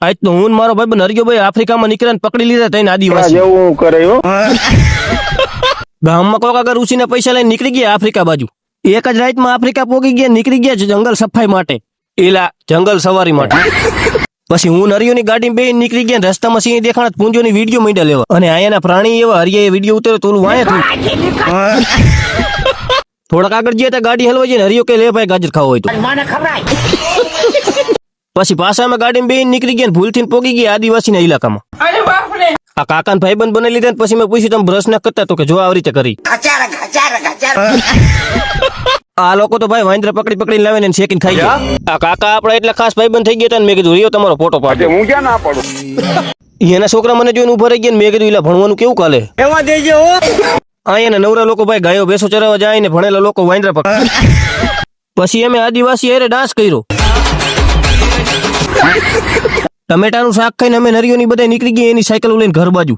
આજ તો હું ને મારો ભાઈ નરિયો ભાઈ આફ્રિકામાં નીકળ્યા ને પકડી લીધા તઈને આદિવાસી જેવું કરે હો ગામમાં કોક આગળ ઉસીને પૈસા લઈને નીકળી ગયા આફ્રિકા બાજુ એક જ રાતમાં આફ્રિકા પોગી ગયા નીકળી ગયા જંગલ સફાઈ માટે એલા જંગલ સવારી માટે પછી હું નરિયોની ગાડીમાં બેહીને નીકળી ગયા રસ્તામાં સિંહ દેખાણા પૂંજોની વિડીયો માંડ્યા લેવા અને અહીંયાના પ્રાણી એવા હરિયાએ વિડીયો ઉતાર્યો તો ઓલું વાયા થયું થોડાક આગળ ગયા ત્યાં ગાડી હલવાઈ જાય હરિયો કે લે ભાઈ ગાજર ખાવો હોય તો પછી પાછા અમે ગાડીમાં બેહીને નીકળી ગયા ભૂલથી પોગી ગયા આદિવાસીના ઇલાકામાં આ કાકાને ભાઈબંધ બનાવી લીધા ને પછી મેં પૂછ્યું તમે બ્રશ ના કરતા તો કે જો આવી રીતે કરી આ લોકો તો ભાઈ વાંદરા પકડી પકડીને લાવે ને શેકીને ખાઈ ગયા આ કાકા આપડા એટલા ખાસ ભાઈબંધ થઈ ગયા હતા ને મેં કીધું રિયો તમારો ફોટો પાડજો હું ક્યાં ના પાડું એના છોકરા મને જોઈને ઉભા રહી ગયા મેં કીધું એલા ભણવાનું કેવું કાલે એવા દેજો અહીંયા નવરા લોકો ભાઈ ગાયો ભેંસો ચરાવવા જાય ને ભણેલા લોકો વાંદરા પકડે પછી અમે આદિવાસી હારે ડાન્સ કર્યો ટમેટાનું શાક ખાઈને અમે નરિયોની બધા નીકળી ગયા એની સાયકલ લઈને ઘર બાજુ